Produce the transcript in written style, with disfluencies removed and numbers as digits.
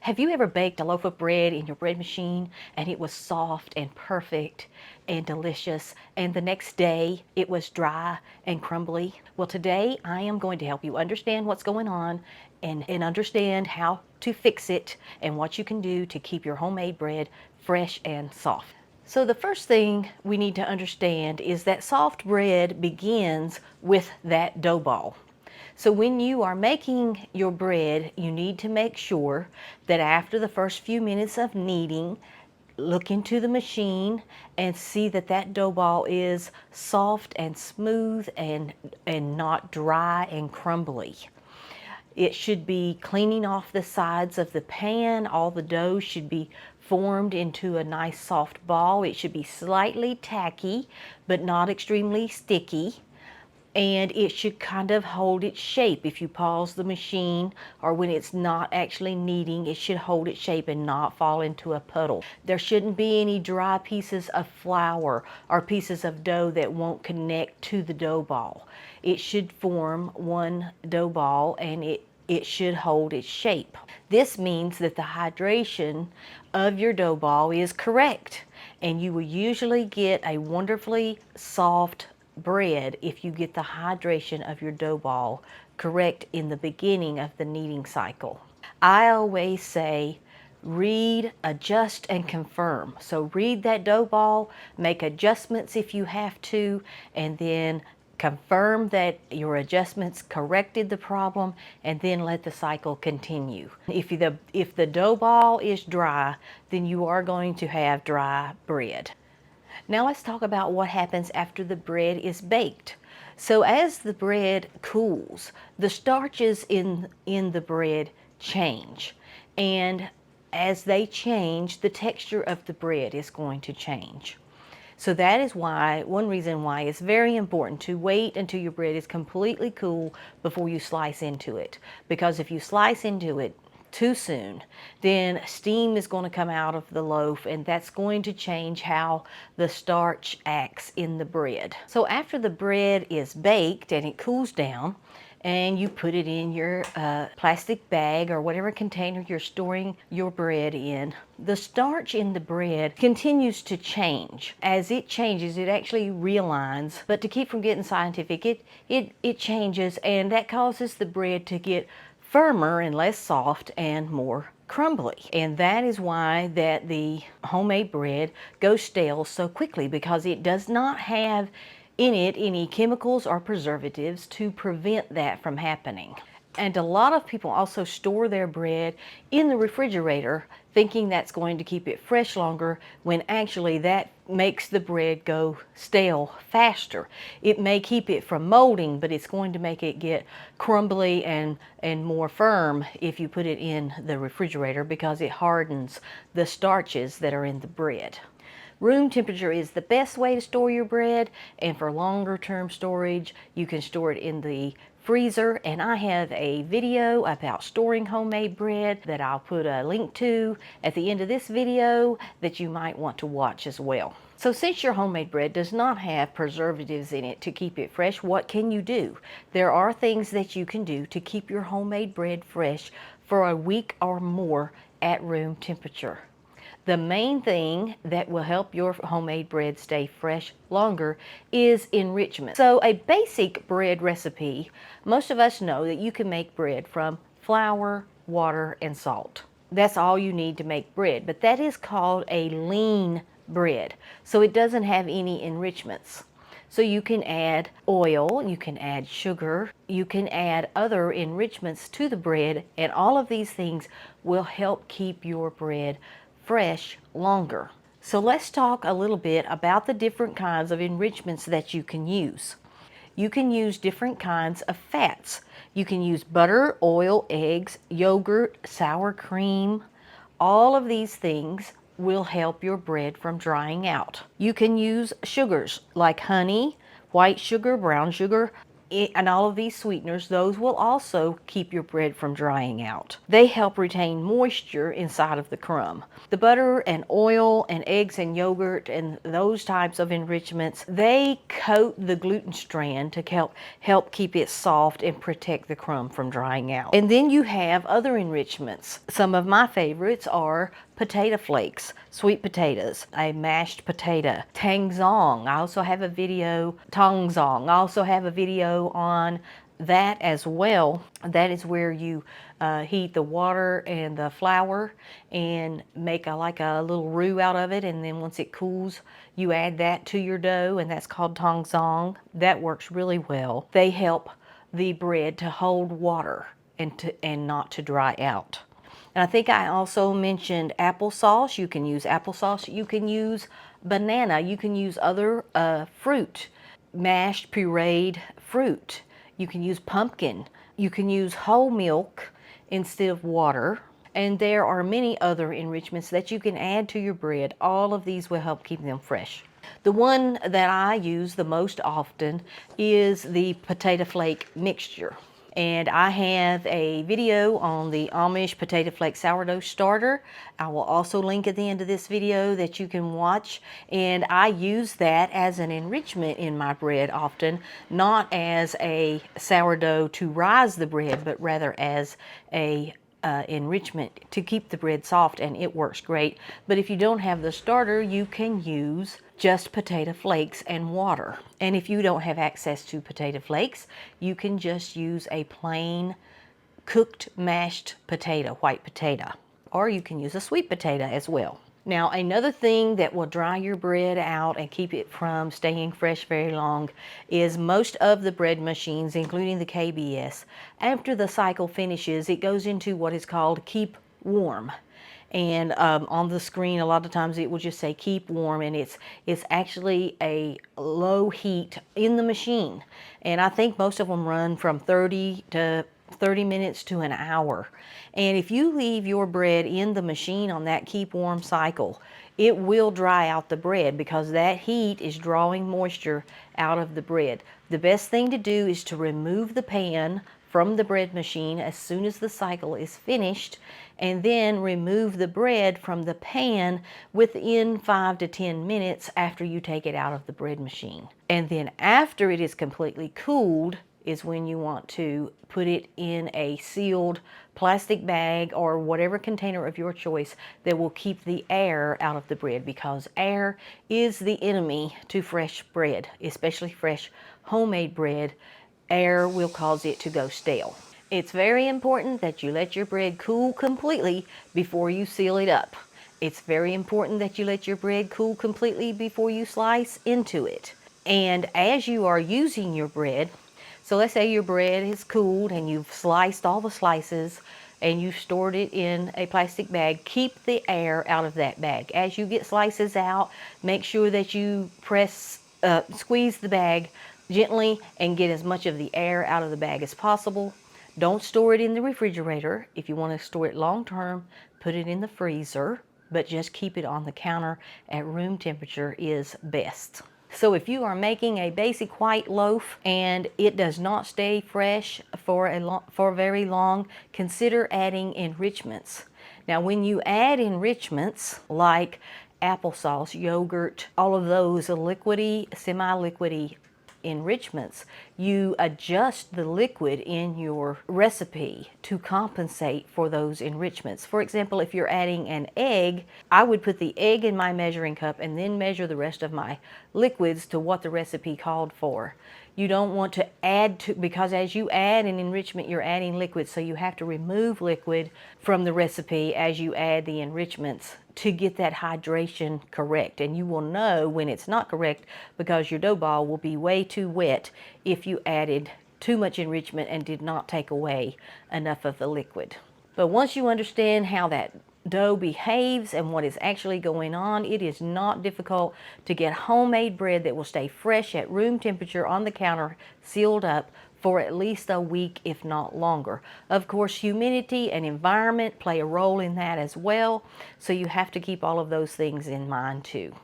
Have you ever baked a loaf of bread in your bread machine and it was soft and perfect and delicious, and the next day it was dry and crumbly? Well, today I am going to help you understand what's going on and understand how to fix it and what you can do to keep your homemade bread fresh and soft. So the first thing we need to understand is that soft bread begins with that dough ball. So when you are making your bread, you need to make sure that after the first few minutes of kneading, look into the machine and see that that dough ball is soft and smooth and not dry and crumbly. It should be cleaning off the sides of the pan. All the dough should be formed into a nice soft ball. It should be slightly tacky, but not extremely sticky. And it should kind of hold its shape. If you pause the machine or when it's not actually kneading, it should hold its shape and not fall into a puddle. There shouldn't be any dry pieces of flour or pieces of dough that won't connect to the dough ball. It should form one dough ball and it should hold its shape. This means that the hydration of your dough ball is correct, and you will usually get a wonderfully soft bread if you get the hydration of your dough ball correct in the beginning of the kneading cycle. I always say read, adjust, and confirm. So read that dough ball, make adjustments if you have to, and then confirm that your adjustments corrected the problem, and then let the cycle continue. If the dough ball is dry, then you are going to have dry bread. Now let's talk about what happens after the bread is baked. So as the bread cools, the starches in the bread change. And as they change, the texture of the bread is going to change. So that is why, one reason why it's very important to wait until your bread is completely cool before you slice into it. Because if you slice into it too soon, then steam is going to come out of the loaf, and that's going to change how the starch acts in the bread. So after the bread is baked and it cools down, and you put it in your plastic bag or whatever container you're storing your bread in, the starch in the bread continues to change. As it changes, it actually realigns, but to keep from getting scientific, it changes, and that causes the bread to get firmer and less soft and more crumbly. And that is why that the homemade bread goes stale so quickly, because it does not have in it any chemicals or preservatives to prevent that from happening. And a lot of people also store their bread in the refrigerator thinking that's going to keep it fresh longer, when actually that makes the bread go stale faster. It may keep it from molding, but it's going to make it get crumbly and more firm if you put it in the refrigerator, because it hardens the starches that are in the bread. Room temperature is the best way to store your bread, and for longer term storage, you can store it in the freezer. And I have a video about storing homemade bread that I'll put a link to at the end of this video that you might want to watch as well. So since your homemade bread does not have preservatives in it to keep it fresh, what can you do? There are things that you can do to keep your homemade bread fresh for a week or more at room temperature. The main thing that will help your homemade bread stay fresh longer is enrichment. So a basic bread recipe, most of us know that you can make bread from flour, water, and salt. That's all you need to make bread, but that is called a lean bread. So it doesn't have any enrichments. So you can add oil, you can add sugar, you can add other enrichments to the bread, and all of these things will help keep your bread fresh longer. So let's talk a little bit about the different kinds of enrichments that you can use. You can use different kinds of fats. You can use butter, oil, eggs, yogurt, sour cream. All of these things will help your bread from drying out. You can use sugars like honey, white sugar, brown sugar, and all of these sweeteners, those will also keep your bread from drying out. They help retain moisture inside of the crumb. The butter and oil and eggs and yogurt and those types of enrichments, they coat the gluten strand to help keep it soft and protect the crumb from drying out. And then you have other enrichments. Some of my favorites are potato flakes, sweet potatoes, a mashed potato, tangzong. I also have a video, tongzong. I also have a video on that as well. That is where you heat the water and the flour and make like a little roux out of it, and then once it cools you add that to your dough, and that's called tongzong. That works really well. They help the bread to hold water and not to dry out. And I think I also mentioned applesauce. You can use applesauce. You can use banana. You can use other fruit, mashed pureed fruit. You can use pumpkin. You can use whole milk instead of water. And there are many other enrichments that you can add to your bread. All of these will help keep them fresh. The one that I use the most often is the potato flake mixture. And I have a video on the Amish potato flake sourdough starter. I will also link at the end of this video that you can watch. And I use that as an enrichment in my bread often, not as a sourdough to rise the bread, but rather as a enrichment to keep the bread soft, and it works great. But if you don't have the starter, you can use just potato flakes and water. And if you don't have access to potato flakes, you can just use a plain cooked mashed potato, white potato, or you can use a sweet potato as well. Now, another thing that will dry your bread out and keep it from staying fresh very long is most of the bread machines, including the KBS, after the cycle finishes, it goes into what is called keep warm. And on the screen, a lot of times it will just say keep warm, and it's actually a low heat in the machine. And I think most of them run from 30 minutes to an hour. And if you leave your bread in the machine on that keep warm cycle, it will dry out the bread because that heat is drawing moisture out of the bread. The best thing to do is to remove the pan from the bread machine as soon as the cycle is finished, and then remove the bread from the pan within 5 to 10 minutes after you take it out of the bread machine. And then after it is completely cooled is when you want to put it in a sealed plastic bag or whatever container of your choice that will keep the air out of the bread, because air is the enemy to fresh bread, especially fresh homemade bread. Air will cause it to go stale. It's very important that you let your bread cool completely before you seal it up. It's very important that you let your bread cool completely before you slice into it. And as you are using your bread, so let's say your bread is cooled and you've sliced all the slices and you've stored it in a plastic bag, keep the air out of that bag. As you get slices out, make sure that you squeeze the bag gently and get as much of the air out of the bag as possible. Don't store it in the refrigerator. If you want to store it long term, put it in the freezer, but just keep it on the counter at room temperature is best. So if you are making a basic white loaf and it does not stay fresh for very long, consider adding enrichments. Now, when you add enrichments like applesauce, yogurt, all of those liquidy, semi-liquidy enrichments, you adjust the liquid in your recipe to compensate for those enrichments. For example, if you're adding an egg, I would put the egg in my measuring cup and then measure the rest of my liquids to what the recipe called for. You don't want to add to, because as you add an enrichment, you're adding liquid, so you have to remove liquid from the recipe as you add the enrichments to get that hydration correct. And you will know when it's not correct because your dough ball will be way too wet if you added too much enrichment and did not take away enough of the liquid. But once you understand how that dough behaves and what is actually going on, it is not difficult to get homemade bread that will stay fresh at room temperature on the counter, sealed up for at least a week, if not longer. Of course, humidity and environment play a role in that as well, so you have to keep all of those things in mind too.